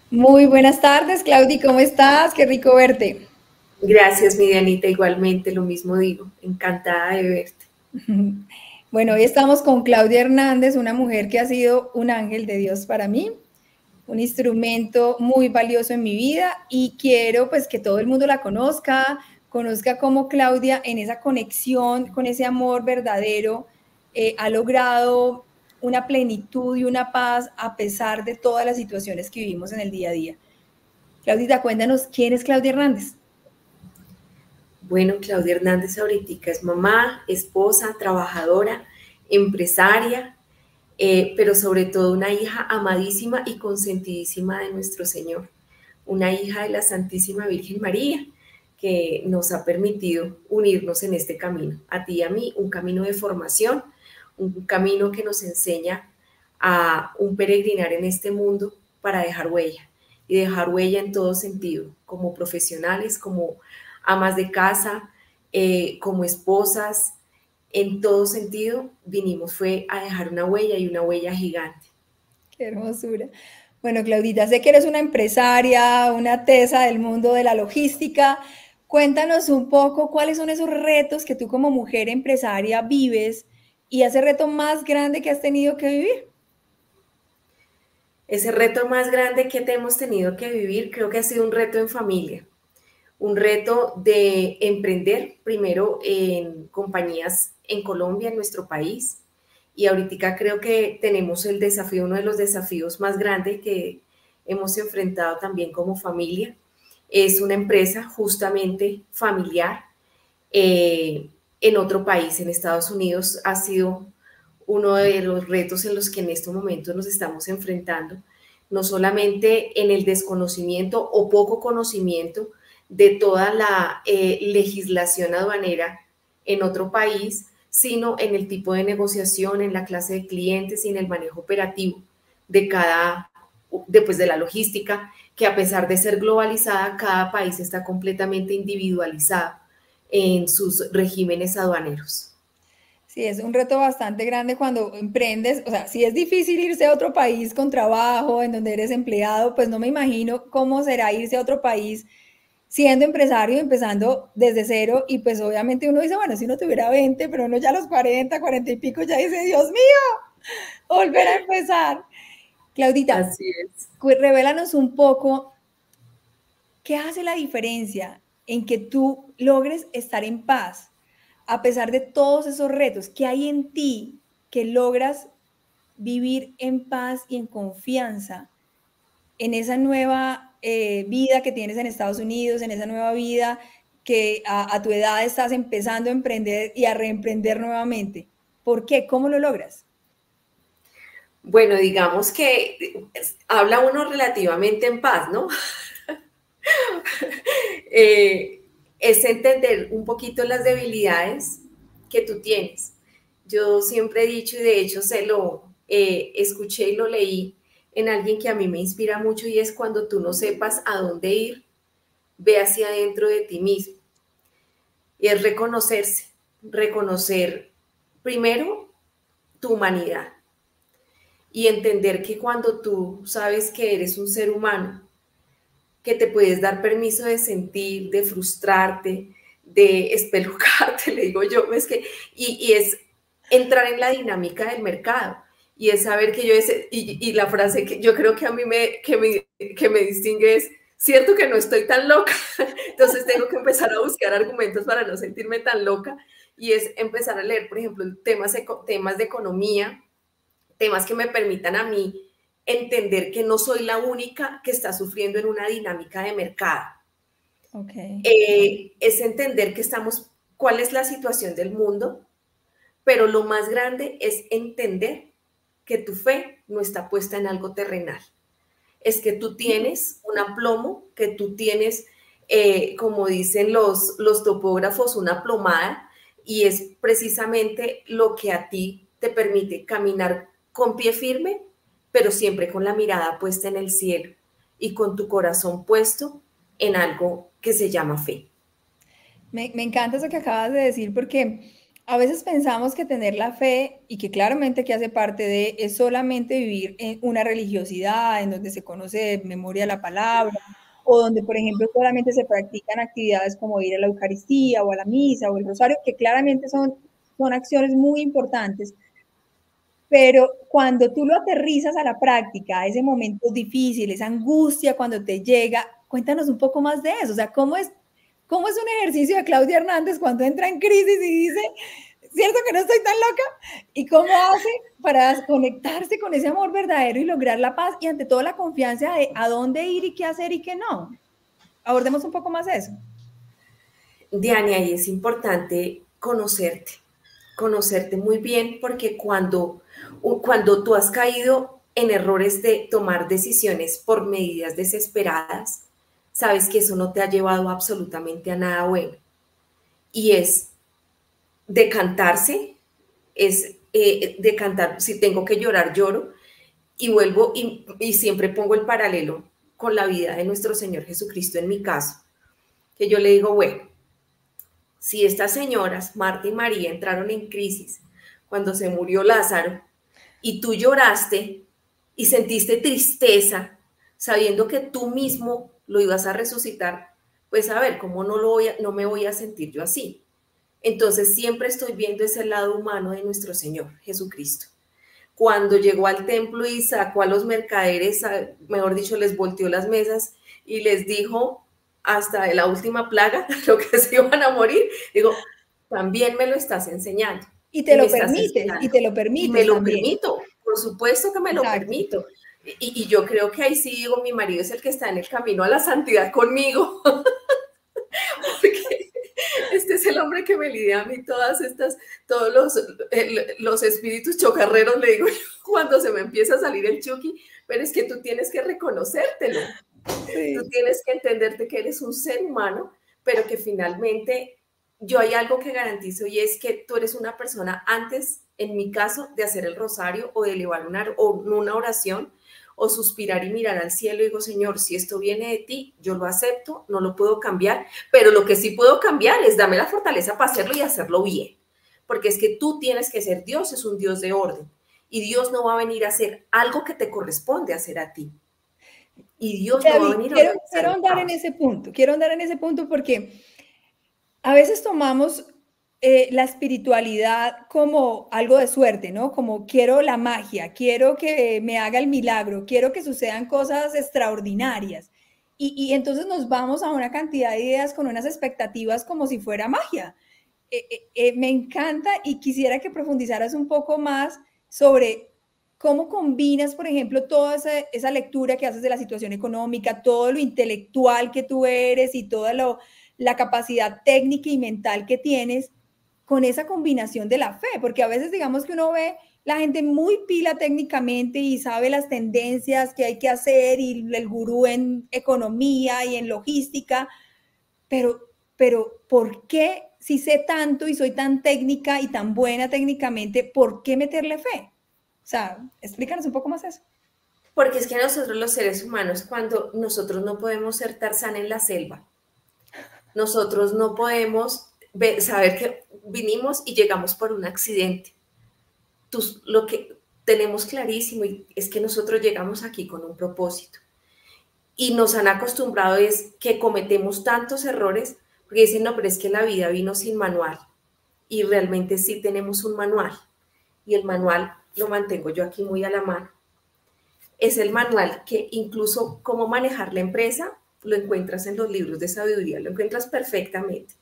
Muy buenas tardes, Claudi, ¿cómo estás? Qué rico verte. Gracias, mi Dianita, igualmente, lo mismo digo, encantada de verte. Bueno, hoy estamos con Claudia Hernández, una mujer que ha sido un ángel de Dios para mí, un instrumento muy valioso en mi vida y quiero pues que todo el mundo la conozca cómo Claudia en esa conexión, con ese amor verdadero, ha logrado una plenitud y una paz a pesar de todas las situaciones que vivimos en el día a día. Claudita, cuéntanos, ¿quién es Claudia Hernández? Bueno, Claudia Hernández ahorita es mamá, esposa, trabajadora, empresaria, pero sobre todo una hija amadísima y consentidísima de nuestro Señor, una hija de la Santísima Virgen María, que nos ha permitido unirnos en este camino, a ti y a mí, un camino de formación, un camino que nos enseña a un peregrinar en este mundo para dejar huella, y dejar huella en todo sentido, como profesionales, como amas de casa, como esposas, en todo sentido, vinimos fue a dejar una huella y una huella gigante. Qué hermosura. Bueno, Claudita, sé que eres una empresaria, una tesa del mundo de la logística. Cuéntanos un poco cuáles son esos retos que tú como mujer empresaria vives y ese reto más grande que has tenido que vivir. Ese reto más grande que te hemos tenido que vivir creo que ha sido un reto en familia, un reto de emprender primero en compañías en Colombia, en nuestro país, y ahorita creo que tenemos el desafío, uno de los desafíos más grandes que hemos enfrentado también como familia, es una empresa justamente familiar en otro país, en Estados Unidos, ha sido uno de los retos en los que en este momento nos estamos enfrentando, no solamente en el desconocimiento o poco conocimiento de toda la legislación aduanera en otro país, sino en el tipo de negociación, en la clase de clientes y en el manejo operativo de cada, después de la logística, que a pesar de ser globalizada, cada país está completamente individualizado en sus regímenes aduaneros. Sí, es un reto bastante grande cuando emprendes. O sea, si es difícil irse a otro país con trabajo, en donde eres empleado, pues no me imagino cómo será irse a otro país siendo empresario, empezando desde cero. Y pues obviamente uno dice, bueno, si uno tuviera 20, pero uno ya a los 40, 40 y pico ya dice, Dios mío, volver a empezar. Claudita, Así es. revélanos un poco qué hace la diferencia en que tú logres estar en paz a pesar de todos esos retos. ¿Qué hay en ti que logras vivir en paz y en confianza en esa nueva vida que tienes en Estados Unidos, en esa nueva vida que a tu edad estás empezando a emprender y a reemprender nuevamente? ¿Por qué? ¿Cómo lo logras? Bueno, digamos que habla uno relativamente en paz, ¿no? Es entender un poquito las debilidades que tú tienes. Yo siempre he dicho, y de hecho se lo escuché y lo leí en alguien que a mí me inspira mucho, y es cuando tú no sepas a dónde ir, ve hacia adentro de ti mismo. Y es reconocerse, reconocer primero tu humanidad y entender que cuando tú sabes que eres un ser humano, que te puedes dar permiso de sentir, de frustrarte, de espelucarte, le digo yo, es que, y es entrar en la dinámica del mercado, y es saber que yo, y la frase que yo creo que a mí que me distingue es, cierto que no estoy tan loca, entonces tengo que empezar a buscar argumentos para no sentirme tan loca, y es empezar a leer, por ejemplo, temas de economía, temas que me permitan a mí entender que no soy la única que está sufriendo en una dinámica de mercado. Ok. Es entender que estamos, cuál es la situación del mundo, pero lo más grande es entender que tu fe no está puesta en algo terrenal. Es que tú tienes un aplomo, que tú tienes, como dicen los topógrafos, una plomada, y es precisamente lo que a ti te permite caminar con pie firme, pero siempre con la mirada puesta en el cielo y con tu corazón puesto en algo que se llama fe. Me encanta eso que acabas de decir porque a veces pensamos que tener la fe y que claramente que hace parte de es solamente vivir en una religiosidad en donde se conoce de memoria la palabra o donde, por ejemplo, solamente se practican actividades como ir a la Eucaristía o a la misa o el rosario, que claramente son acciones muy importantes. Pero cuando tú lo aterrizas a la práctica, a ese momento difícil, esa angustia cuando te llega, cuéntanos un poco más de eso. O sea, cómo es un ejercicio de Claudia Hernández cuando entra en crisis y dice, ¿cierto que no estoy tan loca? ¿Y cómo hace para conectarse con ese amor verdadero y lograr la paz y ante todo la confianza de a dónde ir y qué hacer y qué no? Abordemos un poco más eso. Diana, ahí es importante conocerte muy bien, porque cuando tú has caído en errores de tomar decisiones por medidas desesperadas, sabes que eso no te ha llevado absolutamente a nada bueno. Y es decantarse, es decantar, si tengo que llorar, lloro, y vuelvo y siempre pongo el paralelo con la vida de nuestro Señor Jesucristo en mi caso, que yo le digo, bueno, si estas señoras, Marta y María, entraron en crisis cuando se murió Lázaro y tú lloraste y sentiste tristeza sabiendo que tú mismo lo ibas a resucitar, pues a ver, ¿cómo no me voy a sentir yo así? Entonces siempre estoy viendo ese lado humano de nuestro Señor Jesucristo. Cuando llegó al templo y sacó a los mercaderes, mejor dicho, les volteó las mesas y les dijo hasta de la última plaga, lo que se iban a morir, digo, también me lo estás enseñando. Y te Me lo estás permites, y enseñando. te lo Y me permites lo también. permito, por supuesto que me lo Exacto. permito. Y yo creo que ahí sí digo, mi marido es el que está en el camino a la santidad conmigo. Porque este es el hombre que me lidia a mí todos los espíritus chocarreros, le digo cuando se me empieza a salir el chuki, pero es que tú tienes que reconocértelo. Sí. Tú tienes que entenderte que eres un ser humano, pero que finalmente yo hay algo que garantizo y es que tú eres una persona antes, en mi caso, de hacer el rosario o de elevar una oración o suspirar y mirar al cielo y digo, Señor, si esto viene de ti, yo lo acepto, no lo puedo cambiar, pero lo que sí puedo cambiar es darme la fortaleza para hacerlo y hacerlo bien, porque es que tú tienes que ser Dios, es un Dios de orden, y Dios no va a venir a hacer algo que te corresponde hacer a ti. Y Dios no va a venir a organizar quiero andar en ese punto porque a veces tomamos la espiritualidad como algo de suerte, ¿no? Como quiero la magia, quiero que me haga el milagro, quiero que sucedan cosas extraordinarias. Y entonces nos vamos a una cantidad de ideas con unas expectativas como si fuera magia. Me encanta y quisiera que profundizaras un poco más sobre cómo combinas, por ejemplo, toda esa lectura que haces de la situación económica, todo lo intelectual que tú eres y toda la capacidad técnica y mental que tienes con esa combinación de la fe, porque a veces digamos que uno ve la gente muy pila técnicamente y sabe las tendencias que hay que hacer y el gurú en economía y en logística, pero ¿por qué si sé tanto y soy tan técnica y tan buena técnicamente, ¿por qué meterle fe? O sea, explícanos un poco más eso. Porque es que nosotros los seres humanos, cuando nosotros no podemos ser Tarzán en la selva, nosotros no podemos saber que vinimos y llegamos por un accidente. Lo que tenemos clarísimo es que nosotros llegamos aquí con un propósito. Y nos han acostumbrado es que cometemos tantos errores, porque dicen, no, pero es que la vida vino sin manual. Y realmente sí tenemos un manual. Y el manual lo mantengo yo aquí muy a la mano. Es el manual que incluso cómo manejar la empresa lo encuentras en los libros de sabiduría, lo encuentras perfectamente.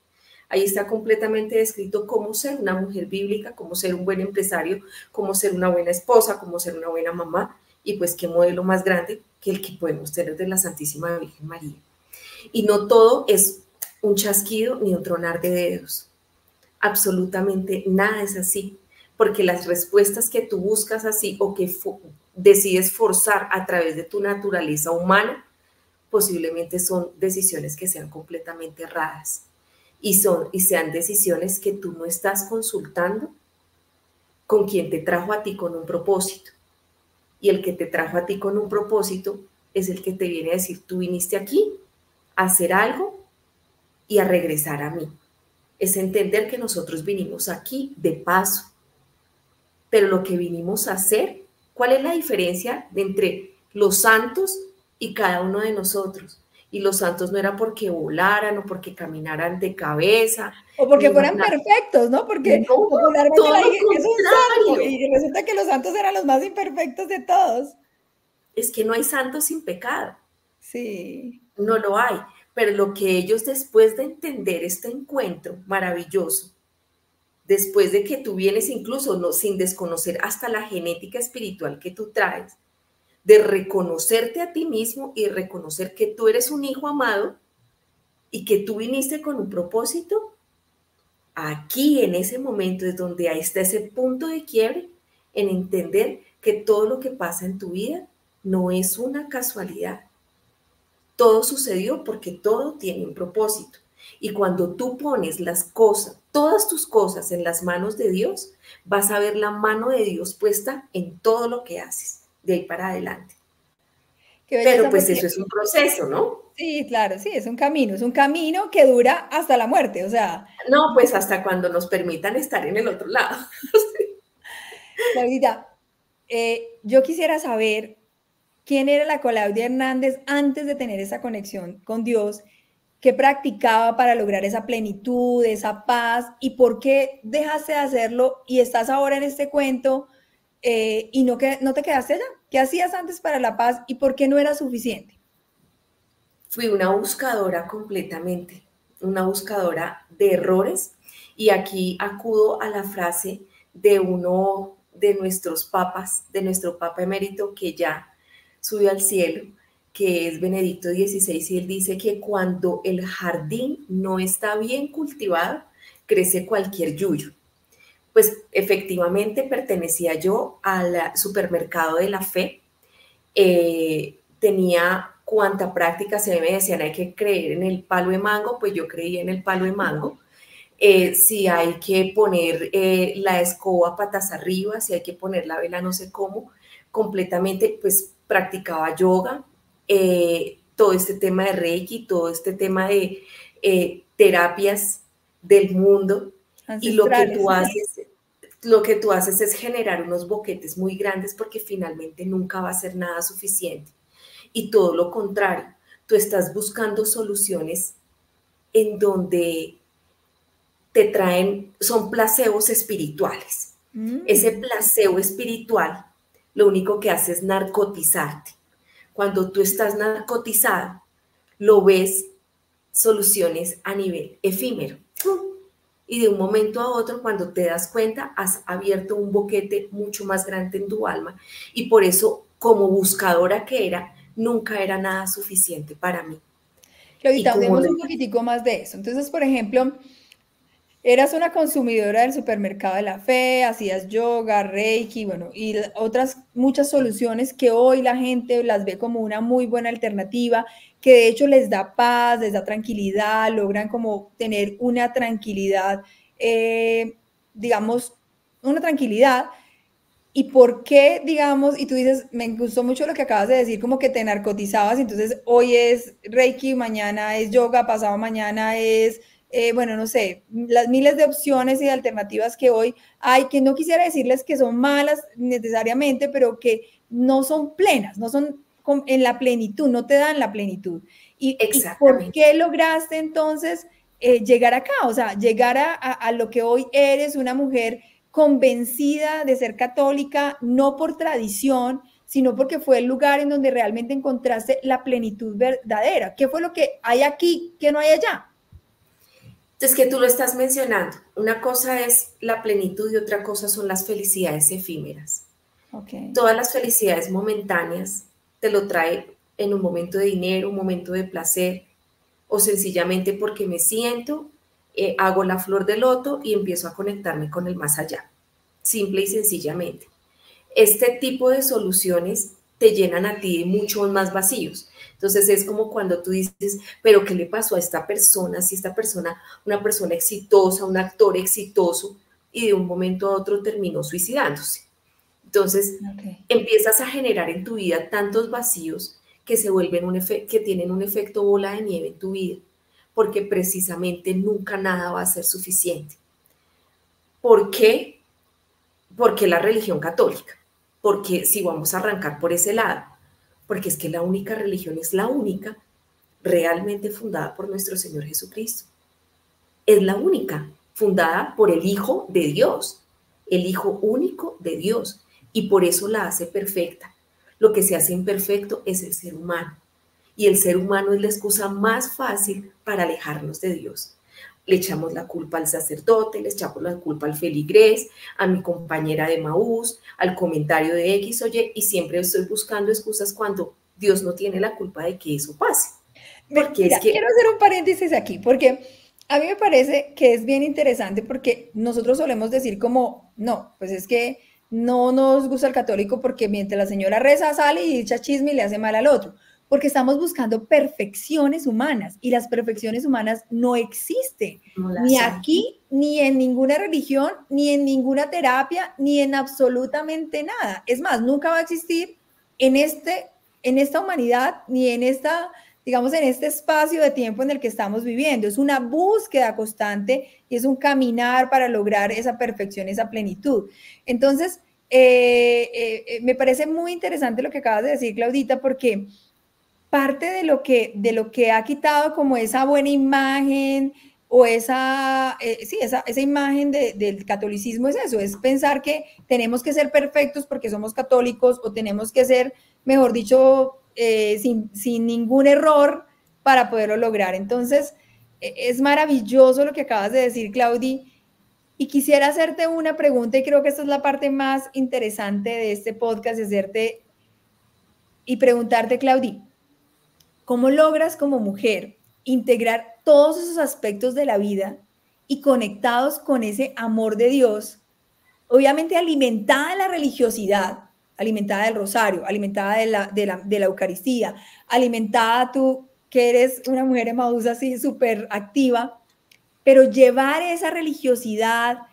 Ahí está completamente descrito cómo ser una mujer bíblica, cómo ser un buen empresario, cómo ser una buena esposa, cómo ser una buena mamá, y pues qué modelo más grande que el que podemos tener de la Santísima Virgen María. Y no todo es un chasquido ni un tronar de dedos. Absolutamente nada es así, porque las respuestas que tú buscas así o que decides forzar a través de tu naturaleza humana, posiblemente son decisiones que sean completamente erradas y sean decisiones que tú no estás consultando con quien te trajo a ti con un propósito. Y el que te trajo a ti con un propósito es el que te viene a decir, tú viniste aquí a hacer algo y a regresar a mí. Es entender que nosotros vinimos aquí de paso, pero lo que vinimos a hacer, ¿cuál es la diferencia entre los santos y cada uno de nosotros? Y los santos no era porque volaran o porque caminaran de cabeza, O porque ni fueran nada. perfectos, ¿no? Porque No, popularmente todo la lo dije, es un santo contrario. y resulta que los santos eran los más imperfectos de todos. Es que no hay santos sin pecado. Sí. No lo hay. Pero lo que ellos, después de entender este encuentro maravilloso, después de que tú vienes incluso no, sin desconocer hasta la genética espiritual que tú traes, de reconocerte a ti mismo y reconocer que tú eres un hijo amado y que tú viniste con un propósito, aquí en ese momento es donde ahí está ese punto de quiebre en entender que todo lo que pasa en tu vida no es una casualidad. Todo sucedió porque todo tiene un propósito. Y cuando tú pones las cosas, todas tus cosas en las manos de Dios, vas a ver la mano de Dios puesta en todo lo que haces, de ahí para adelante. Qué Pero belleza pues eso porque, es un proceso, ¿no? sí, claro, sí, es un camino que dura hasta la muerte, o sea, No, pues hasta cuando nos permitan estar en el otro lado. Claudita, yo quisiera saber quién era la Claudia Hernández antes de tener esa conexión con Dios, qué practicaba para lograr esa plenitud, esa paz y por qué dejaste de hacerlo y estás ahora en este cuento y no te quedaste allá. ¿Qué hacías antes para la paz y por qué no era suficiente? Fui una buscadora completamente, una buscadora de errores y aquí acudo a la frase de uno de nuestros papas, de nuestro papa emérito que ya subió al cielo, que es Benedicto XVI, y él dice que cuando el jardín no está bien cultivado, crece cualquier yuyo. Pues efectivamente pertenecía yo al supermercado de la fe, tenía cuanta práctica, se me decían hay que creer en el palo de mango, pues yo creía en el palo de mango. Si hay que poner la escoba patas arriba, si hay que poner la vela no sé cómo, completamente pues practicaba yoga, todo este tema de Reiki, todo este tema de terapias del mundo y Ancestrales. lo que tú haces es generar unos boquetes muy grandes porque finalmente nunca va a ser nada suficiente. Y todo lo contrario, tú estás buscando soluciones en donde te traen, son placebos espirituales. Ese Mm. placebo espiritual lo único que hace es narcotizarte. Cuando tú estás narcotizado, lo ves soluciones a nivel efímero. Y de un momento a otro, cuando te das cuenta, has abierto un boquete mucho más grande en tu alma. Y por eso, como buscadora que era, nunca era nada suficiente para mí. Y Claudita, como hablemos un poquitico más de eso. Entonces, por ejemplo, eras una consumidora del supermercado de la fe, hacías yoga, reiki, bueno, y otras muchas soluciones que hoy la gente las ve como una muy buena alternativa, que de hecho les da paz, les da tranquilidad, logran como tener una tranquilidad, digamos, una tranquilidad. ¿Y por qué, digamos, y tú dices, me gustó mucho lo que acabas de decir, como que te narcotizabas, entonces hoy es Reiki, mañana es yoga, pasado mañana es, bueno, no sé, las miles de opciones y de alternativas que hoy hay, que no quisiera decirles que son malas necesariamente, pero que no son plenas, no son en la plenitud, no te dan la plenitud. ¿Y por exactamente. qué lograste entonces llegar acá? O sea, llegar a lo que hoy eres, una mujer convencida de ser católica, no por tradición, sino porque fue el lugar en donde realmente encontraste la plenitud verdadera. ¿Qué fue lo que hay aquí que no hay allá? Entonces, que tú lo estás mencionando. Una cosa es la plenitud y otra cosa son las felicidades efímeras. Ok. Todas las felicidades momentáneas te lo trae en un momento de dinero, un momento de placer, o sencillamente porque me siento, hago la flor de loto y empiezo a conectarme con el más allá. Simple y sencillamente. Este tipo de soluciones te llenan a ti de muchos más vacíos. Entonces es como cuando tú dices, pero ¿qué le pasó a esta persona? Si esta persona, una persona exitosa, un actor exitoso, y de un momento a otro terminó suicidándose. Entonces Okay. empiezas a generar en tu vida tantos vacíos que se vuelven que tienen un efecto bola de nieve en tu vida, porque precisamente nunca nada va a ser suficiente. ¿Por qué? Porque la religión católica, porque si vamos a arrancar por ese lado, porque es que la única religión es la única realmente fundada por nuestro Señor Jesucristo. Es la única fundada por el Hijo de Dios, el Hijo único de Dios, y por eso la hace perfecta. Lo que se hace imperfecto es el ser humano, y el ser humano es la excusa más fácil para alejarnos de Dios. Le echamos la culpa al sacerdote, le echamos la culpa al feligrés, a mi compañera de Maús, al comentario de X o Y, y siempre estoy buscando excusas cuando Dios no tiene la culpa de que eso pase. Porque Mira, es que... quiero hacer un paréntesis aquí, porque a mí me parece que es bien interesante porque nosotros solemos decir como, no, pues es que no nos gusta el católico porque mientras la señora reza sale y echa chisme y le hace mal al otro, porque estamos buscando perfecciones humanas y las perfecciones humanas no existen, No ni las hay. aquí, ni en ninguna religión, ni en ninguna terapia, ni en absolutamente nada. Es más, nunca va a existir en, en esta humanidad, ni en esta, digamos, en este espacio de tiempo en el que estamos viviendo. Es una búsqueda constante y es un caminar para lograr esa perfección, esa plenitud. Entonces, me parece muy interesante lo que acabas de decir, Claudita, porque parte de lo que ha quitado como esa buena imagen o sí, esa imagen del catolicismo es eso, es pensar que tenemos que ser perfectos porque somos católicos o tenemos que ser, mejor dicho, sin ningún error para poderlo lograr. Entonces, es maravilloso lo que acabas de decir, Claudi, y quisiera hacerte una pregunta y creo que esta es la parte más interesante de este podcast, hacerte y preguntarte, Claudi, ¿cómo logras como mujer integrar todos esos aspectos de la vida y conectados con ese amor de Dios? Obviamente alimentada de la religiosidad, alimentada del rosario, alimentada de la Eucaristía, alimentada tú, que eres una mujer Emaús así súper activa, pero llevar esa religiosidad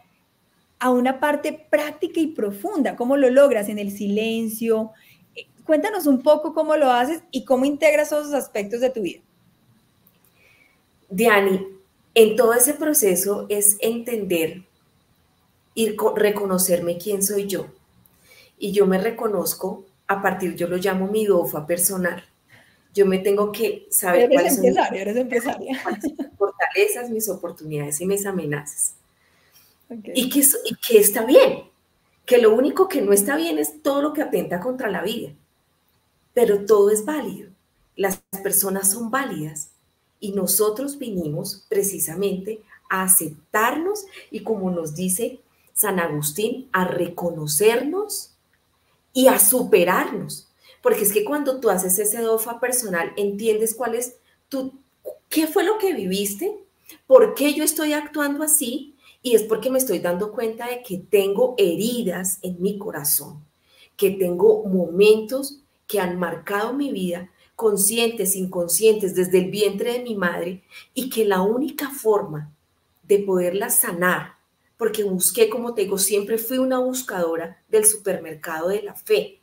a una parte práctica y profunda. ¿Cómo lo logras en el silencio? Cuéntanos un poco cómo lo haces y cómo integras todos esos aspectos de tu vida. Diani, en todo ese proceso es entender y reconocerme quién soy yo. Y yo me reconozco a partir, yo lo llamo mi DOFA personal. Yo me tengo que saber cuáles son Eres empresaria. mis fortalezas, mis oportunidades y mis amenazas. Okay. Y que está bien, que lo único que no está bien es todo lo que atenta contra la vida, pero todo es válido, las personas son válidas y nosotros vinimos precisamente a aceptarnos y, como nos dice San Agustín, a reconocernos y a superarnos, porque es que cuando tú haces ese DOFA personal entiendes cuál es qué fue lo que viviste, por qué yo estoy actuando así. Y es porque me estoy dando cuenta de que tengo heridas en mi corazón, que tengo momentos que han marcado mi vida, conscientes, inconscientes, desde el vientre de mi madre, y que la única forma de poderlas sanar, porque busqué, como te digo, siempre fui una buscadora del supermercado de la fe,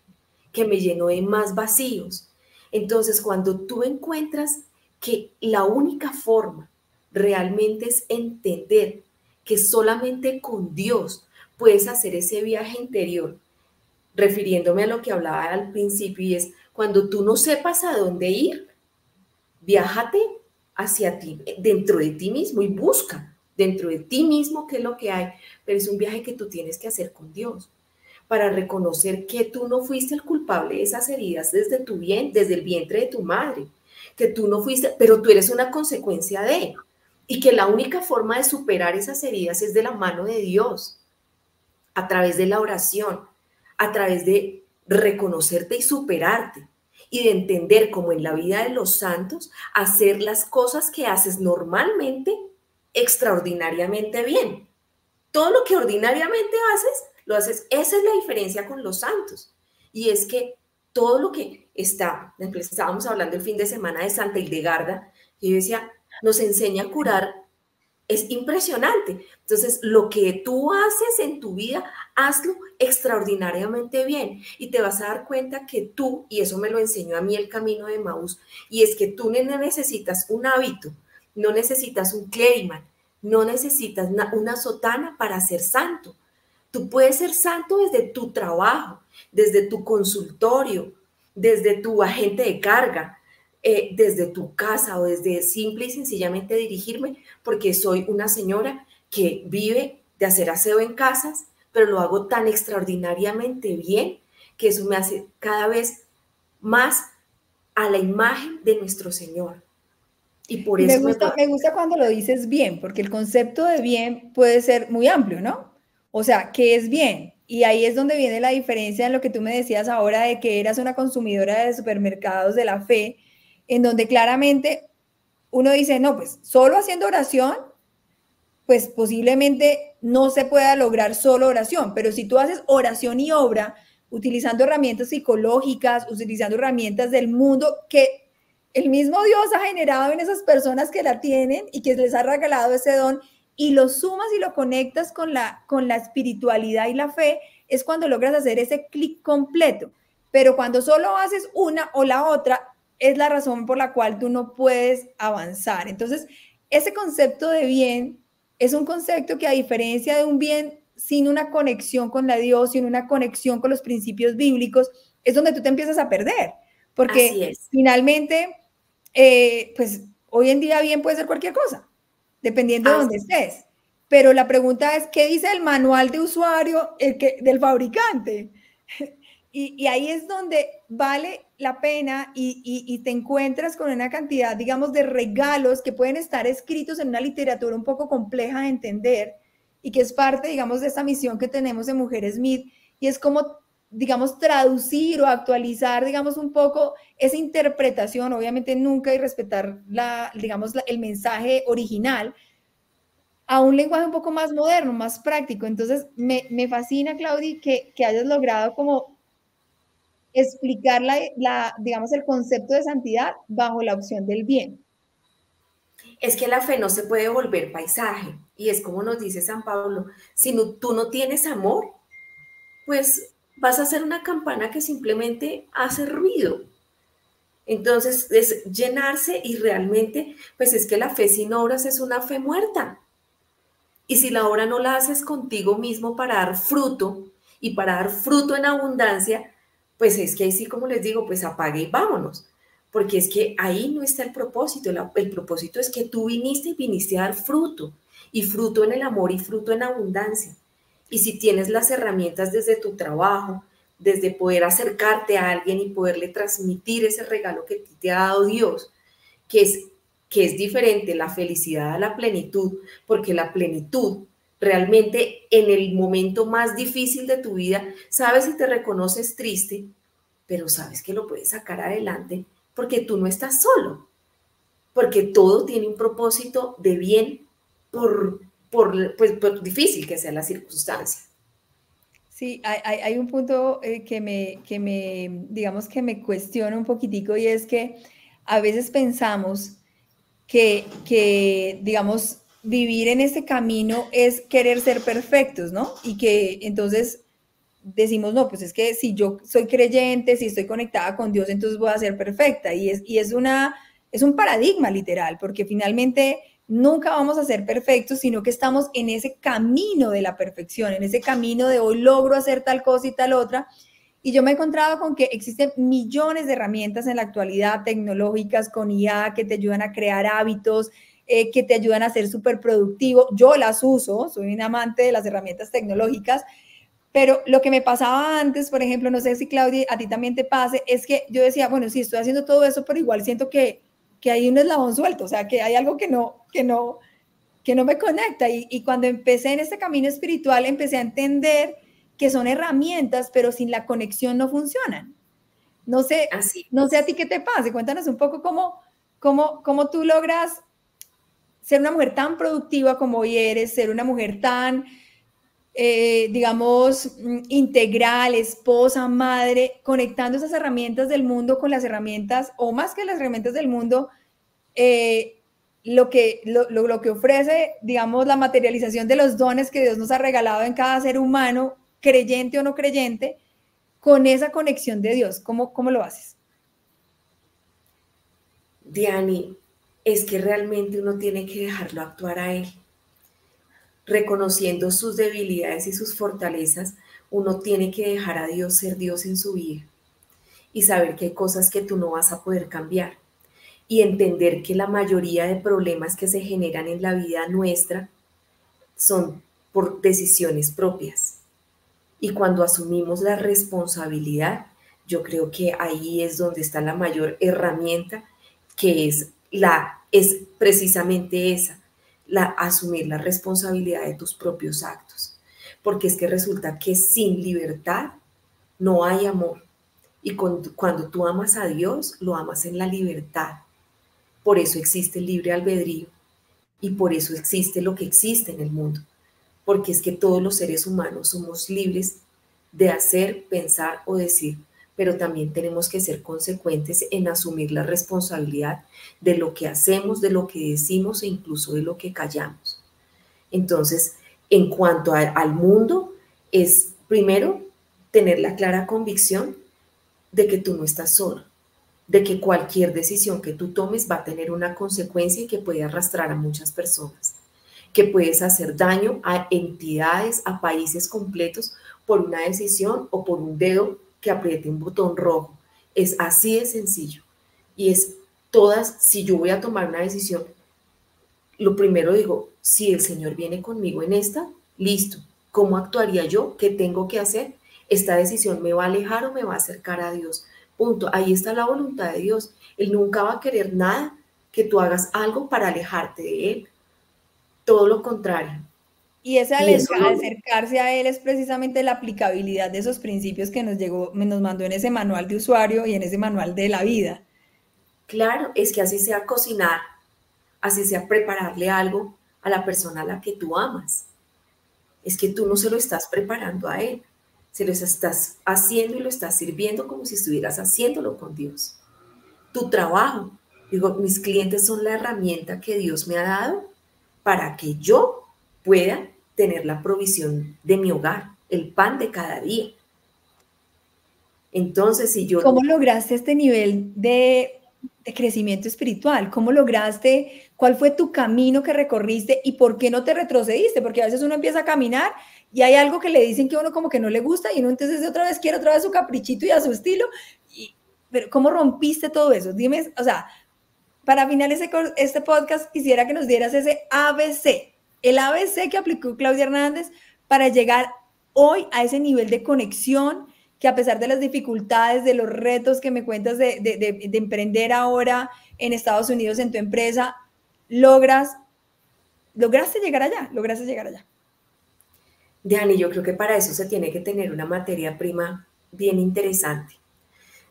que me llenó de más vacíos. Entonces, cuando tú encuentras que la única forma realmente es entender que solamente con Dios puedes hacer ese viaje interior, refiriéndome a lo que hablaba al principio, y es cuando tú no sepas a dónde ir, viájate hacia ti, dentro de ti mismo, y busca dentro de ti mismo qué es lo que hay, pero es un viaje que tú tienes que hacer con Dios para reconocer que tú no fuiste el culpable de esas heridas desde el vientre de tu madre, que tú no fuiste, pero tú eres una consecuencia de, y que la única forma de superar esas heridas es de la mano de Dios, a través de la oración, a través de reconocerte y superarte, y de entender, como en la vida de los santos, hacer las cosas que haces normalmente extraordinariamente bien. Todo lo que ordinariamente haces, lo haces. Esa es la diferencia con los santos. Y es que todo lo que estábamos hablando el fin de semana de Santa Hildegarda, y yo decía, nos enseña a curar, es impresionante. Entonces, lo que tú haces en tu vida, hazlo extraordinariamente bien y te vas a dar cuenta que y eso me lo enseñó a mí el camino de Emaús, y es que tú no necesitas un hábito no necesitas un clérigo, no necesitas una sotana para ser santo. Tú puedes ser santo desde tu trabajo, desde tu consultorio, desde tu agente de carga, desde tu casa o desde simple y sencillamente dirigirme, porque soy una señora que vive de hacer aseo en casas, pero lo hago tan extraordinariamente bien que eso me hace cada vez más a la imagen de nuestro Señor. Y por Y eso me gusta cuando lo dices bien, porque el concepto de bien puede ser muy amplio, ¿no? O sea, ¿qué es bien? Y ahí es donde viene la diferencia en lo que tú me decías ahora de que eras una consumidora de supermercados de la fe, en donde claramente uno dice, no, pues solo haciendo oración, pues posiblemente no se pueda lograr solo oración, pero si tú haces oración y obra, utilizando herramientas psicológicas, utilizando herramientas del mundo que el mismo Dios ha generado en esas personas que la tienen y que les ha regalado ese don, y lo sumas y lo conectas con la espiritualidad y la fe, es cuando logras hacer ese clic completo. Pero cuando solo haces una o la otra, es la razón por la cual tú no puedes avanzar. Entonces, ese concepto de bien es un concepto que, a diferencia de un bien sin una conexión con la Dios, sin una conexión con los principios bíblicos, es donde tú te empiezas a perder. así Porque es. finalmente, pues hoy en día bien puede ser cualquier cosa, dependiendo de Así dónde estés. Pero la pregunta es, ¿qué dice el manual de usuario del fabricante? Y ahí es donde vale la pena y te encuentras con una cantidad, digamos, de regalos que pueden estar escritos en una literatura un poco compleja de entender y que es parte, digamos, de esta misión que tenemos en Mujer Smith, y es como, digamos, traducir o actualizar, digamos, un poco esa interpretación, obviamente nunca y respetar digamos, el mensaje original, a un lenguaje un poco más moderno, más práctico. Entonces, me fascina, Claudia, que hayas logrado como explicar digamos, el concepto de santidad bajo la opción del bien. es que la fe no se puede volver paisaje. Y es como nos dice San Pablo, si no, tú no tienes amor, pues vas a ser una campana que simplemente hace ruido. Entonces es llenarse y realmente, pues es que la fe sin obras es una fe muerta. Y si la obra no la haces contigo mismo para dar fruto y para dar fruto en abundancia, pues es que ahí sí, como les digo, pues apague y vámonos. Porque es que ahí no está el propósito. El propósito es que tú viniste y viniste a dar fruto. Y fruto en el amor y fruto en abundancia. Y si tienes las herramientas desde tu trabajo, desde poder acercarte a alguien y poderle transmitir ese regalo que te ha dado Dios, que es, que es diferente la felicidad a la plenitud, porque la plenitud realmente en el momento más difícil de tu vida, sabes si te reconoces triste, pero sabes que lo puedes sacar adelante porque tú no estás solo, porque todo tiene un propósito de bien por difícil que sea la circunstancia. Sí, hay un punto digamos, que me cuestiona un poquitico, y es que a veces pensamos digamos, vivir en este camino es querer ser perfectos, ¿no? Y que entonces decimos, no, pues es que si yo soy creyente, si estoy conectada con Dios, entonces voy a ser perfecta. Es un paradigma literal, porque finalmente nunca vamos a ser perfectos, sino que estamos en ese camino de la perfección, en ese camino de hoy logro hacer tal cosa y tal otra. Y yo me he encontrado con que existen millones de herramientas en la actualidad tecnológicas con IA que te ayudan a crear hábitos, que te ayudan a ser súper productivo. Yo las uso, soy un amante de las herramientas tecnológicas, pero lo que me pasaba antes, por ejemplo, no sé si, Claudia, a ti también te pase, es que yo decía, bueno, sí, estoy haciendo todo eso, pero igual siento que hay un eslabón suelto, o sea, que hay algo que no me conecta. Y cuando empecé en este camino espiritual, empecé a entender que son herramientas, pero sin la conexión no funcionan. No sé, Así no sé a es. ti qué te pasa. Cuéntanos un poco cómo tú logras ser una mujer tan productiva como hoy eres, ser una mujer tan, digamos, integral, esposa, madre, conectando esas herramientas del mundo con las herramientas, o más que las herramientas del mundo, lo que ofrece, digamos, la materialización de los dones que Dios nos ha regalado en cada ser humano, creyente o no creyente, con esa conexión de Dios. ¿Cómo lo haces? Diani, es que realmente uno tiene que dejarlo actuar a él. Reconociendo sus debilidades y sus fortalezas, uno tiene que dejar a Dios ser Dios en su vida y saber que hay cosas que tú no vas a poder cambiar y entender que la mayoría de problemas que se generan en la vida nuestra son por decisiones propias. Y cuando asumimos la responsabilidad, yo creo que ahí es donde está la mayor herramienta, que es precisamente esa, asumir la responsabilidad de tus propios actos. Porque es que resulta que sin libertad no hay amor. Y cuando tú amas a Dios, lo amas en la libertad. Por eso existe el libre albedrío y por eso existe lo que existe en el mundo. Porque es que todos los seres humanos somos libres de hacer, pensar o decir, pero también tenemos que ser consecuentes en asumir la responsabilidad de lo que hacemos, de lo que decimos e incluso de lo que callamos. Entonces, en cuanto al mundo, es primero tener la clara convicción de que tú no estás solo, de que cualquier decisión que tú tomes va a tener una consecuencia y que puede arrastrar a muchas personas, que puedes hacer daño a entidades, a países completos por una decisión o por un dedo que apriete un botón rojo. Es así de sencillo. Y es si yo voy a tomar una decisión, lo primero digo, si el Señor viene conmigo en esta, listo. ¿Cómo actuaría yo? ¿Qué tengo que hacer? ¿Esta decisión me va a alejar o me va a acercar a Dios? Punto. Ahí está la voluntad de Dios. Él nunca va a querer nada que tú hagas algo para alejarte de Él. Todo lo contrario. Y ese acercarse a él es precisamente la aplicabilidad de esos principios que nos mandó en ese manual de usuario y en ese manual de la vida. Claro, es que así sea cocinar, así sea prepararle algo a la persona a la que tú amas. Es que tú no se lo estás preparando a él, se lo estás haciendo y lo estás sirviendo como si estuvieras haciéndolo con Dios. Tu trabajo, digo, mis clientes son la herramienta que Dios me ha dado para que yo pueda tener la provisión de mi hogar, el pan de cada día. Entonces, si yo... ¿Cómo lograste este nivel de crecimiento espiritual? ¿Cómo lograste? ¿Cuál fue tu camino que recorriste y por qué no te retrocediste? Porque a veces uno empieza a caminar y hay algo que le dicen que a uno como que no le gusta y uno entonces otra vez quiere otra vez su caprichito y a su estilo. Pero ¿cómo rompiste todo eso? Dime, o sea, para finalizar este podcast quisiera que nos dieras ese ABC, el ABC que aplicó Claudia Hernández para llegar hoy a ese nivel de conexión que a pesar de las dificultades, de los retos que me cuentas de emprender ahora en Estados Unidos en tu empresa, lograste llegar allá, lograste llegar allá. Dani, yo creo que para eso se tiene que tener una materia prima bien interesante.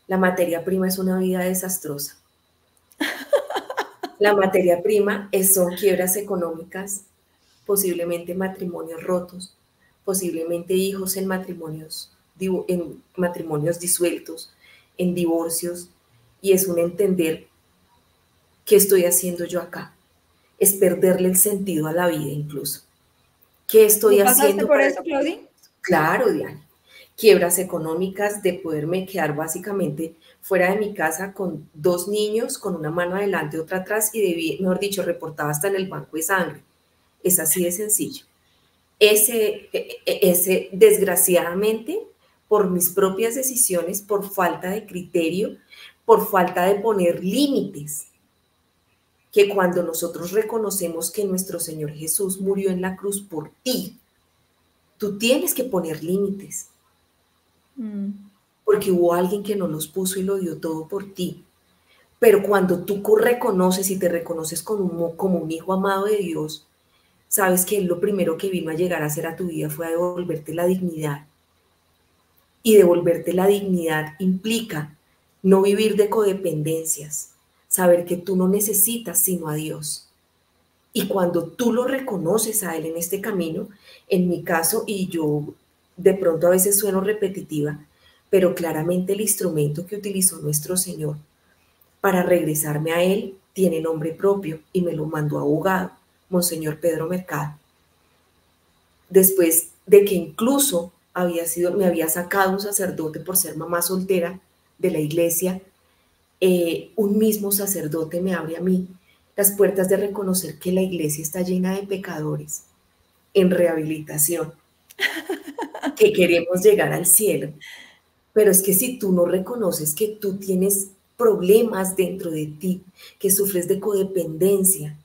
La materia prima es una vida desastrosa. La materia prima son quiebras económicas, posiblemente matrimonios rotos, posiblemente hijos en matrimonios disueltos, en divorcios, y es un entender qué estoy haciendo yo acá. Es perderle el sentido a la vida incluso. ¿Qué estoy haciendo? ¿Pasaste por eso, Claudia? Claro, Diana. Quiebras económicas de poderme quedar básicamente fuera de mi casa con 2 niños, con una mano adelante, otra atrás y, mejor dicho, reportada hasta en el banco de sangre. Es así de sencillo. Ese desgraciadamente, por mis propias decisiones, por falta de criterio, por falta de poner límites, que cuando nosotros reconocemos que nuestro Señor Jesús murió en la cruz por ti, tú tienes que poner límites. Porque hubo alguien que no los puso y lo dio todo por ti. Pero cuando tú reconoces y te reconoces como un hijo amado de Dios, sabes que Él lo primero que vino a llegar a hacer a tu vida fue a devolverte la dignidad. Y devolverte la dignidad implica no vivir de codependencias, saber que tú no necesitas sino a Dios. Y cuando tú lo reconoces a Él en este camino, en mi caso, y yo de pronto a veces sueno repetitiva, pero claramente el instrumento que utilizó nuestro Señor para regresarme a Él tiene nombre propio y me lo mandó abogado, Monseñor Pedro Mercado. Después de que incluso me había sacado un sacerdote por ser mamá soltera de la iglesia, un mismo sacerdote me abre a mí las puertas de reconocer que la iglesia está llena de pecadores en rehabilitación, que queremos llegar al cielo. Pero es que si tú no reconoces que tú tienes problemas dentro de ti, que sufres de codependencia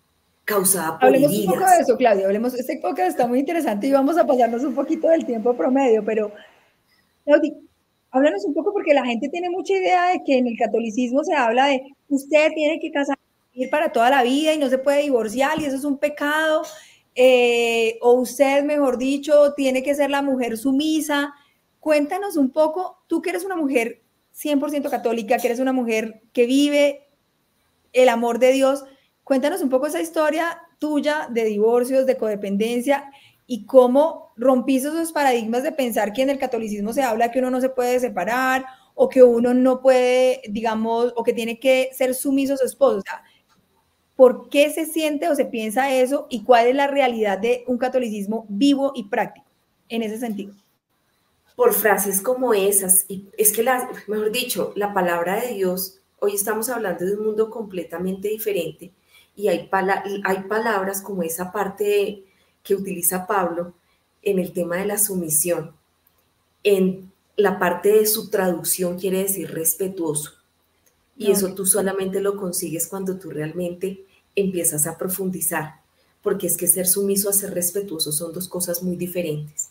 causada por Hablemos un poco de heridas. eso, Claudia. Hablemos, este podcast está muy interesante y vamos a pasarnos un poquito del tiempo promedio, pero Claudia, háblanos un poco porque la gente tiene mucha idea de que en el catolicismo se habla de usted tiene que casarse para toda la vida y no se puede divorciar y eso es un pecado, o usted, mejor dicho, tiene que ser la mujer sumisa. Cuéntanos un poco, tú que eres una mujer 100% católica, que eres una mujer que vive el amor de Dios, cuéntanos un poco esa historia tuya de divorcios, de codependencia y cómo rompiste esos paradigmas de pensar que en el catolicismo se habla que uno no se puede separar o que uno no puede, digamos, o que tiene que ser sumiso a su esposo. O sea, ¿por qué se siente o se piensa eso y cuál es la realidad de un catolicismo vivo y práctico en ese sentido? Por frases como esas, y es que, mejor dicho, la palabra de Dios, hoy estamos hablando de un mundo completamente diferente y hay palabras como esa parte que utiliza Pablo en el tema de la sumisión. En la parte de su traducción quiere decir respetuoso. Y eso Okay. tú solamente lo consigues cuando tú realmente empiezas a profundizar, porque es que ser sumiso a ser respetuoso son dos cosas muy diferentes.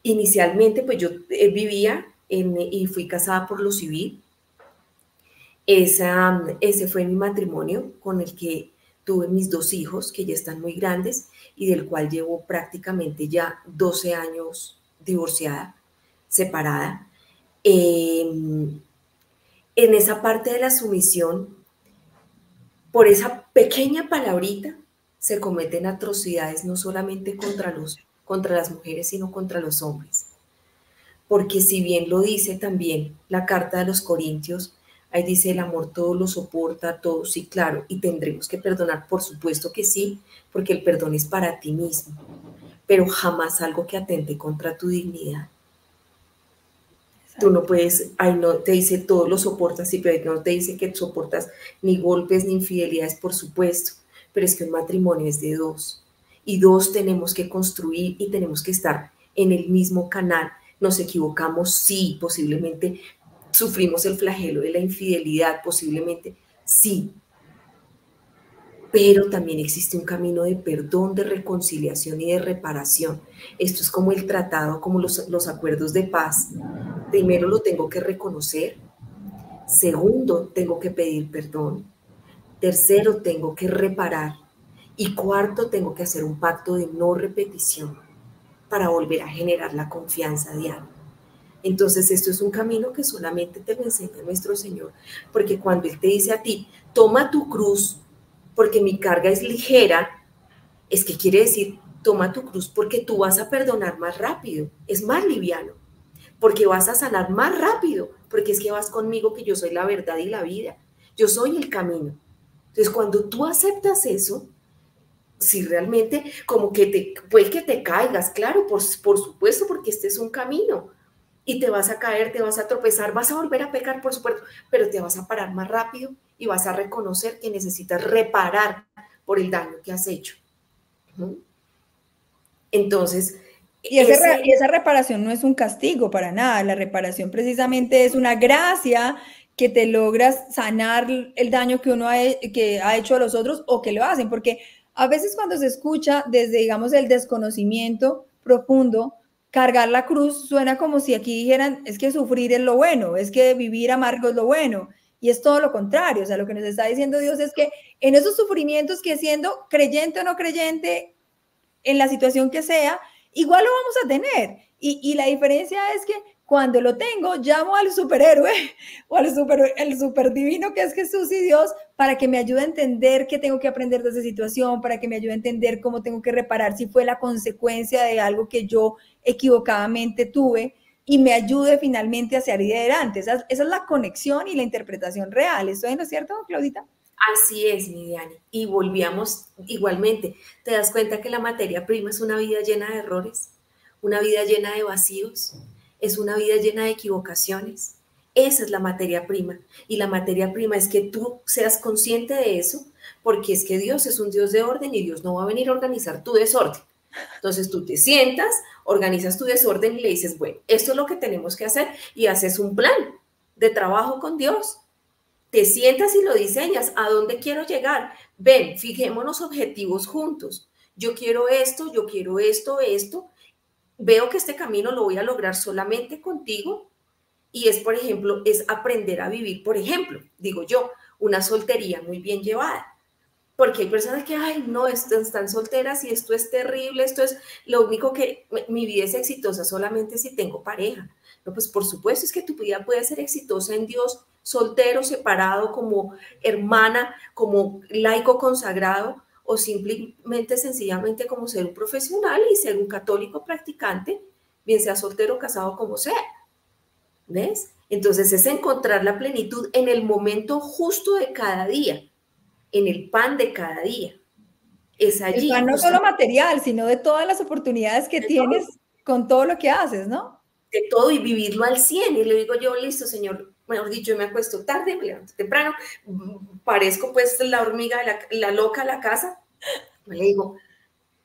Inicialmente, pues yo vivía y fui casada por lo civil. Ese fue mi matrimonio con el que tuve mis 2 hijos, que ya están muy grandes, y del cual llevo prácticamente ya 12 años divorciada, separada. En esa parte de la sumisión, por esa pequeña palabrita, se cometen atrocidades no solamente contra las mujeres, sino contra los hombres. Porque si bien lo dice también la carta de los Corintios, ahí dice el amor todo lo soporta, todo sí, claro, y tendremos que perdonar, por supuesto que sí, porque el perdón es para ti mismo, pero jamás algo que atente contra tu dignidad. Tú no puedes, ahí no te dice todo lo soportas, sí, pero no te dice que soportas ni golpes ni infidelidades, por supuesto, pero es que un matrimonio es de dos, y dos tenemos que construir y tenemos que estar en el mismo canal. Nos equivocamos, sí, posiblemente sufrimos el flagelo de la infidelidad, posiblemente, sí, pero también existe un camino de perdón, de reconciliación y de reparación. Esto es como el tratado, como los acuerdos de paz. Primero lo tengo que reconocer, segundo tengo que pedir perdón, tercero tengo que reparar y cuarto tengo que hacer un pacto de no repetición para volver a generar la confianza diaria. Entonces esto es un camino que solamente te lo enseña nuestro Señor, porque cuando Él te dice a ti, toma tu cruz porque mi carga es ligera, es que quiere decir, toma tu cruz porque tú vas a perdonar más rápido, es más liviano, porque vas a sanar más rápido, porque es que vas conmigo, que yo soy la verdad y la vida, yo soy el camino. Entonces cuando tú aceptas eso, si realmente como que puede que te caigas, claro, por supuesto, porque este es un camino, y te vas a caer, te vas a tropezar, vas a volver a pecar, por supuesto, pero te vas a parar más rápido y vas a reconocer que necesitas reparar por el daño que has hecho. Entonces, Y esa reparación no es un castigo para nada, la reparación precisamente es una gracia que te logras sanar el daño que uno que ha hecho a los otros o que lo hacen, porque a veces cuando se escucha desde, digamos, el desconocimiento profundo, cargar la cruz suena como si aquí dijeran, es que sufrir es lo bueno, es que vivir amargo es lo bueno, y es todo lo contrario, o sea, lo que nos está diciendo Dios es que en esos sufrimientos que siendo creyente o no creyente, en la situación que sea, igual lo vamos a tener. Y la diferencia es que cuando lo tengo, llamo al superhéroe o el super divino que es Jesús y Dios para que me ayude a entender qué tengo que aprender de esa situación, para que me ayude a entender cómo tengo que reparar si fue la consecuencia de algo que yo equivocadamente tuve y me ayude finalmente a salir adelante. Esa es la conexión y la interpretación real. ¿Esto no es cierto, Claudita? así es, mi Diani. Y volvíamos igualmente. ¿Te das cuenta que la materia prima es una vida llena de errores? Una vida llena de vacíos. Es una vida llena de equivocaciones. Esa es la materia prima. Y la materia prima es que tú seas consciente de eso porque es que Dios es un Dios de orden y Dios no va a venir a organizar tu desorden. Entonces tú te sientas, organizas tu desorden y le dices, bueno, esto es lo que tenemos que hacer y haces un plan de trabajo con Dios. Te sientas y lo diseñas. ¿A dónde quiero llegar? Ven, fijémonos objetivos juntos. Yo quiero esto, esto. Veo que este camino lo voy a lograr solamente contigo. Y es, por ejemplo, es aprender a vivir, por ejemplo, digo yo, una soltería muy bien llevada. Porque hay personas que, ay, no, están solteras y esto es terrible, esto es lo único que, mi vida es exitosa solamente si tengo pareja. No, pues por supuesto es que tu vida puede ser exitosa en Dios, soltero, separado, como hermana, como laico consagrado, o simplemente, sencillamente como ser un profesional y ser un católico practicante, bien sea soltero, casado, como sea. ¿Ves? Entonces es encontrar la plenitud en el momento justo de cada día, en el pan de cada día. Es El allí, pan no justo solo material, sino de todas las oportunidades que tienes con todo lo que haces, ¿no? de todo y vivirlo al 100. Y le digo yo, listo, señor, mejor dicho, yo me acuesto tarde, me levanto temprano, parezco pues la hormiga, la loca de la casa. Le digo,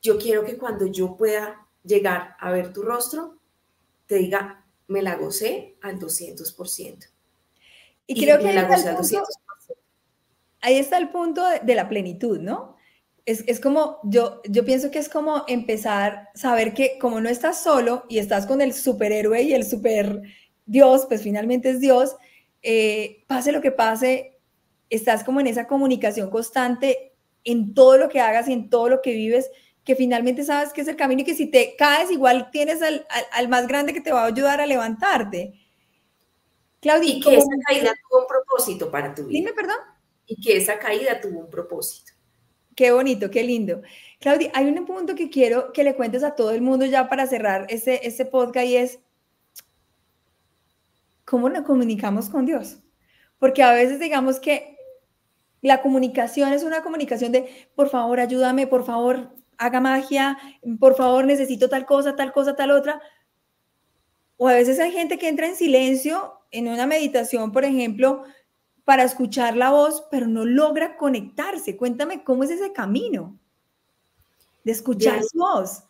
yo quiero que cuando yo pueda llegar a ver tu rostro, te diga, me la gocé al 200%. Y Y creo que me la gocé al 200%. ahí está el punto de la plenitud, ¿no? Es como, yo pienso que es como empezar, saber que como no estás solo y estás con el superhéroe y el super Dios, pues finalmente es Dios, pase lo que pase, estás como en esa comunicación constante en todo lo que hagas y en todo lo que vives, que finalmente sabes que es el camino y que si te caes igual tienes al más grande que te va a ayudar a levantarte. Y Claudia, que como esa caída mujer, tuvo un propósito para tu vida. dime perdón. Y que esa caída tuvo un propósito. Qué bonito, qué lindo. Claudia, hay un punto que quiero que le cuentes a todo el mundo ya para cerrar este podcast y es cómo nos comunicamos con Dios. Porque a veces digamos que la comunicación es una comunicación de, por favor, ayúdame, por favor, haga magia, por favor, necesito tal cosa, tal otra. O a veces hay gente que entra en silencio en una meditación, por ejemplo, para escuchar la voz, pero no logra conectarse. Cuéntame cómo es ese camino de escuchar Diana, su voz.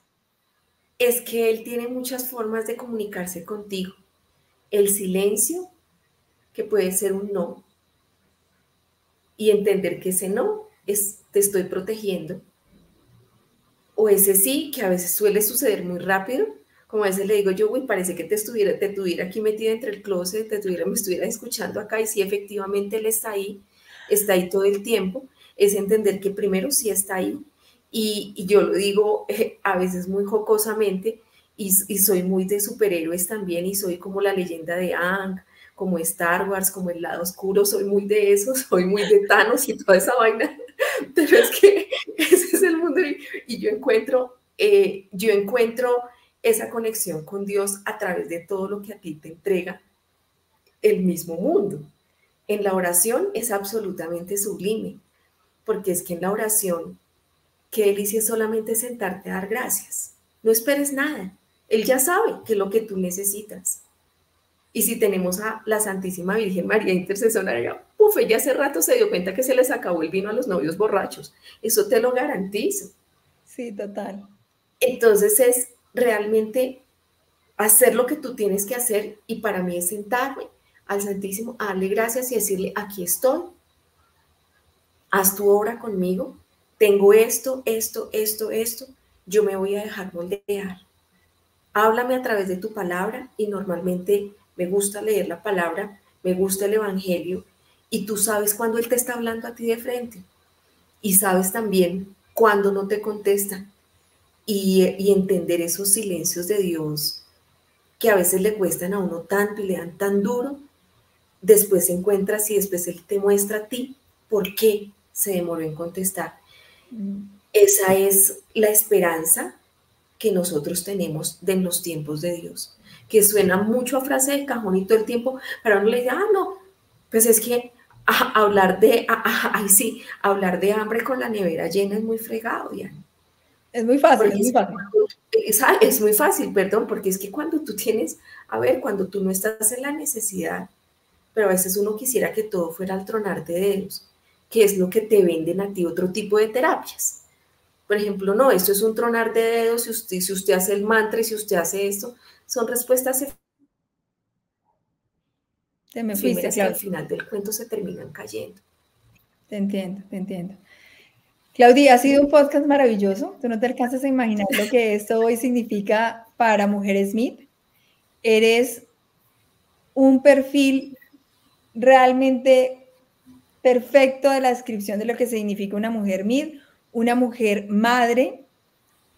es que él tiene muchas formas de comunicarse contigo. El silencio, que puede ser un no, y entender que ese no es te estoy protegiendo. O ese sí, que a veces suele suceder muy rápido, como a veces le digo yo, uy, parece que te tuviera aquí metida entre el closet, me estuviera escuchando acá, y sí, efectivamente él está ahí todo el tiempo. Es entender que primero sí está ahí, y yo lo digo a veces muy jocosamente, y soy muy de superhéroes también, y soy como la leyenda de Aang, como Star Wars, como el lado oscuro, soy muy de eso, soy muy de Thanos y toda esa vaina, pero es que ese es el mundo, y yo encuentro esa conexión con Dios a través de todo lo que a ti te entrega el mismo mundo. En la oración es absolutamente sublime, porque es que en la oración, qué delicia es solamente sentarte a dar gracias. No esperes nada. Él ya sabe qué es lo que tú necesitas. Y si tenemos a la Santísima Virgen María intercesora, puf, ella hace rato se dio cuenta que se les acabó el vino a los novios borrachos. Eso te lo garantizo. Sí, total. Entonces es realmente hacer lo que tú tienes que hacer, y para mí es sentarme al Santísimo, a darle gracias y decirle, aquí estoy, haz tu obra conmigo, tengo esto, yo me voy a dejar moldear. Háblame a través de tu palabra, y normalmente me gusta leer la palabra, me gusta el Evangelio, y tú sabes cuando Él te está hablando a ti de frente, y sabes también cuando no te contesta, y entender esos silencios de Dios que a veces le cuestan a uno tanto y le dan tan duro, después encuentras y después Él te muestra a ti por qué se demoró en contestar. Esa es la esperanza que nosotros tenemos de los tiempos de Dios, que suena mucho a frase de cajón y todo el tiempo, pero uno le dice, no, pues es que hablar de hambre con la nevera llena es muy fregado, Diana. Es muy fácil, Porque es muy fácil. es muy fácil, perdón, porque es que cuando tú tienes, cuando tú no estás en la necesidad, pero a veces uno quisiera que todo fuera al tronar de dedos. que es lo que te venden a ti otro tipo de terapias. Por ejemplo, no, esto es un tronar de dedos, si usted hace el mantra y si usted hace esto, son respuestas Te me fuiste, efímeras que al Claudia. final del cuento se terminan cayendo. Te entiendo, te entiendo. Claudia, ha sido un podcast maravilloso. Tú no te alcanzas a imaginar lo que esto hoy significa para Mujer Smith. Eres un perfil realmente perfecto de la descripción de lo que significa una mujer Smith, una mujer madre.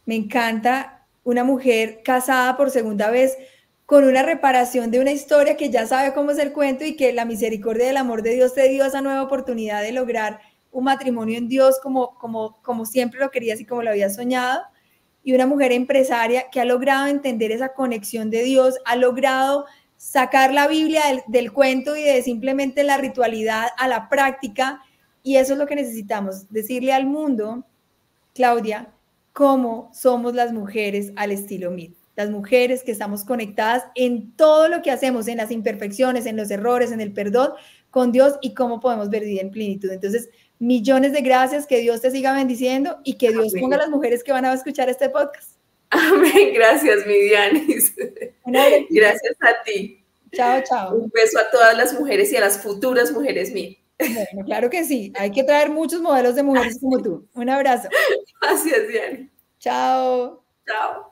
Me encanta, una mujer casada por segunda vez con una reparación de una historia que ya sabe cómo es el cuento y que la misericordia y el amor de Dios te dio esa nueva oportunidad de lograr un matrimonio en Dios como siempre lo querías y como lo habías soñado. Y una mujer empresaria que ha logrado entender esa conexión de Dios, ha logrado sacar la Biblia del cuento y de simplemente la ritualidad a la práctica. Y eso es lo que necesitamos, decirle al mundo, Claudia, cómo somos las mujeres al estilo Smith. Las mujeres que estamos conectadas en todo lo que hacemos, en las imperfecciones, en los errores, en el perdón con Dios y cómo podemos ver vida en plenitud. Entonces, millones de gracias, que Dios te siga bendiciendo y que Dios ponga a las mujeres que van a escuchar este podcast. Amén, gracias, mi Dianis. Gracias a ti. Chao, chao. Un beso a todas las mujeres y a las futuras mujeres mías. Bueno, claro que sí. Hay que traer muchos modelos de mujeres como tú. Un abrazo. Gracias, Dianis. Chao. Chao.